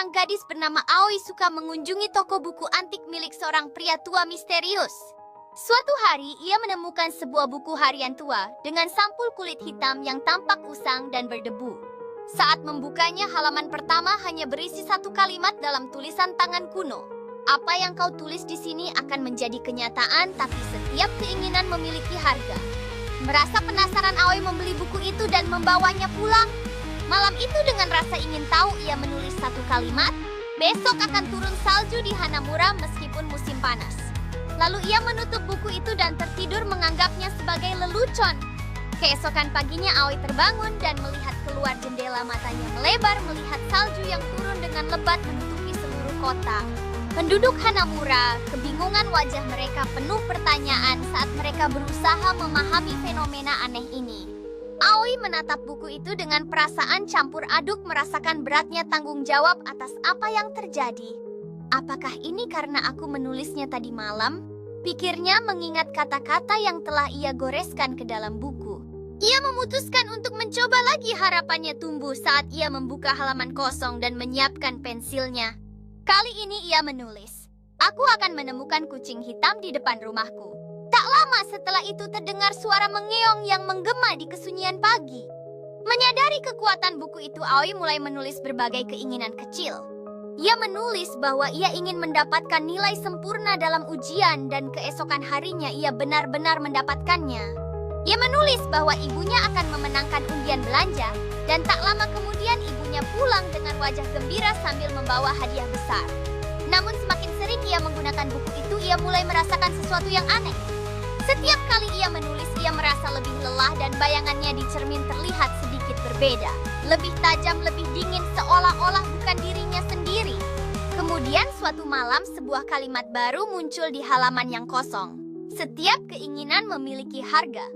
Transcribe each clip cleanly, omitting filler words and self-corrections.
seorang gadis bernama Aoi suka mengunjungi toko buku antik milik seorang pria tua misterius. Suatu hari, ia menemukan sebuah buku harian tua dengan sampul kulit hitam yang tampak usang dan berdebu. Saat membukanya, halaman pertama hanya berisi satu kalimat dalam tulisan tangan kuno. Apa yang kau tulis di sini akan menjadi kenyataan, tapi setiap keinginan memiliki harga. Merasa penasaran, Aoi membeli buku itu dan membawanya pulang. Malam itu dengan rasa ingin tahu, ia menulis satu kalimat, besok akan turun salju di Hanamura meskipun musim panas. Lalu ia menutup buku itu dan tertidur menganggapnya sebagai lelucon. Keesokan paginya Aoi terbangun dan melihat keluar jendela, matanya melebar melihat salju yang turun dengan lebat menutupi seluruh kota. Penduduk Hanamura, kebingungan wajah mereka penuh pertanyaan saat mereka berusaha memahami fenomena aneh ini. Aoi menatap buku itu dengan perasaan campur aduk, merasakan beratnya tanggung jawab atas apa yang terjadi. Apakah ini karena aku menulisnya tadi malam? Pikirnya mengingat kata-kata yang telah ia goreskan ke dalam buku. Ia memutuskan untuk mencoba lagi, harapannya tumbuh saat ia membuka halaman kosong dan menyiapkan pensilnya. Kali ini ia menulis, aku akan menemukan kucing hitam di depan rumahku. Tak lama setelah itu terdengar suara mengeong yang menggema di kesunyian pagi. Menyadari kekuatan buku itu, Aoi mulai menulis berbagai keinginan kecil. Ia menulis bahwa ia ingin mendapatkan nilai sempurna dalam ujian dan keesokan harinya ia benar-benar mendapatkannya. Ia menulis bahwa ibunya akan memenangkan undian belanja dan tak lama kemudian ibunya pulang dengan wajah gembira sambil membawa hadiah besar. Namun semakin sering ia menggunakan buku itu, ia mulai merasakan sesuatu yang aneh. Setiap kali ia menulis, ia merasa lebih lelah dan bayangannya di cermin terlihat sedikit berbeda. Lebih tajam, lebih dingin, seolah-olah bukan dirinya sendiri. Kemudian suatu malam, sebuah kalimat baru muncul di halaman yang kosong. Setiap keinginan memiliki harga.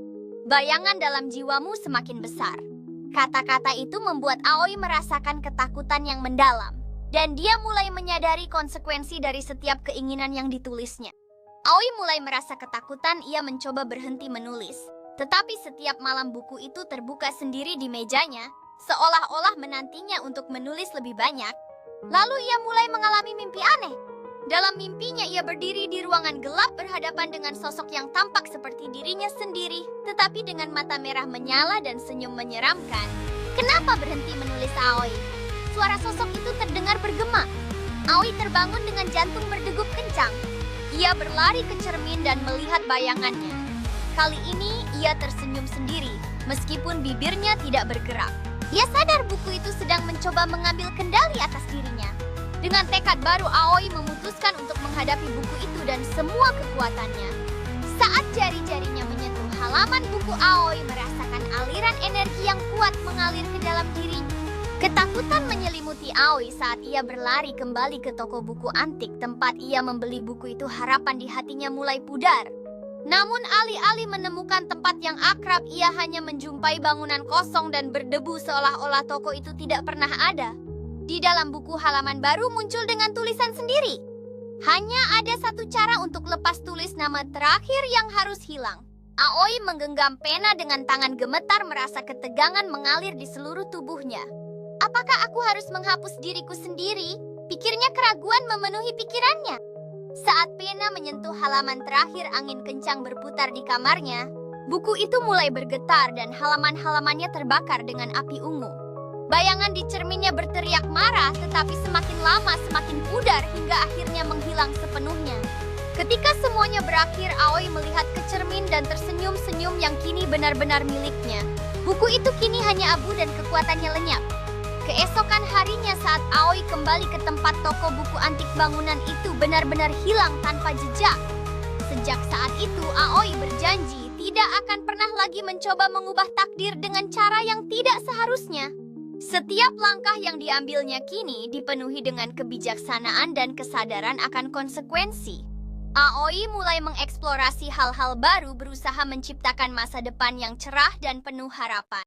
Bayangan dalam jiwamu semakin besar. Kata-kata itu membuat Aoi merasakan ketakutan yang mendalam. Dan dia mulai menyadari konsekuensi dari setiap keinginan yang ditulisnya. Aoi mulai merasa ketakutan, ia mencoba berhenti menulis. Tetapi setiap malam buku itu terbuka sendiri di mejanya, seolah-olah menantinya untuk menulis lebih banyak. Lalu ia mulai mengalami mimpi aneh. Dalam mimpinya ia berdiri di ruangan gelap berhadapan dengan sosok yang tampak seperti dirinya sendiri, tetapi dengan mata merah menyala dan senyum menyeramkan. Kenapa berhenti menulis, Aoi? Suara sosok itu terdengar bergema. Aoi terbangun dengan jantung berdegup kencang. Ia berlari ke cermin dan melihat bayangannya. Kali ini ia tersenyum sendiri, meskipun bibirnya tidak bergerak. Ia sadar buku itu sedang mencoba mengambil kendali atas dirinya. Dengan tekad baru, Aoi memutuskan untuk menghadapi buku itu dan semua kekuatannya. Saat jari-jarinya menyentuh halaman buku, Aoi merasakan aliran energi yang kuat mengalir ke dalam dirinya. Ketakutan menyelimuti Aoi saat ia berlari kembali ke toko buku antik tempat ia membeli buku itu. Harapan di hatinya mulai pudar. Namun alih-alih menemukan tempat yang akrab, ia hanya menjumpai bangunan kosong dan berdebu seolah-olah toko itu tidak pernah ada. Di dalam buku, halaman baru muncul dengan tulisan sendiri. Hanya ada satu cara untuk lepas tulis nama terakhir yang harus hilang. Aoi menggenggam pena dengan tangan gemetar, merasa ketegangan mengalir di seluruh tubuhnya. Apakah aku harus menghapus diriku sendiri? Pikirnya, keraguan memenuhi pikirannya. Saat pena menyentuh halaman terakhir, angin kencang berputar di kamarnya. Buku itu mulai bergetar dan halaman-halamannya terbakar dengan api ungu. Bayangan di cerminnya berteriak marah, tetapi semakin lama semakin pudar hingga akhirnya menghilang sepenuhnya. Ketika semuanya berakhir, Aoi melihat ke cermin dan tersenyum-senyum yang kini benar-benar miliknya. Buku itu kini hanya abu dan kekuatannya lenyap. Keesokan harinya saat Aoi kembali ke tempat toko buku antik, bangunan itu benar-benar hilang tanpa jejak. Sejak saat itu, Aoi berjanji tidak akan pernah lagi mencoba mengubah takdir dengan cara yang tidak seharusnya. Setiap langkah yang diambilnya kini dipenuhi dengan kebijaksanaan dan kesadaran akan konsekuensi. Aoi mulai mengeksplorasi hal-hal baru, berusaha menciptakan masa depan yang cerah dan penuh harapan.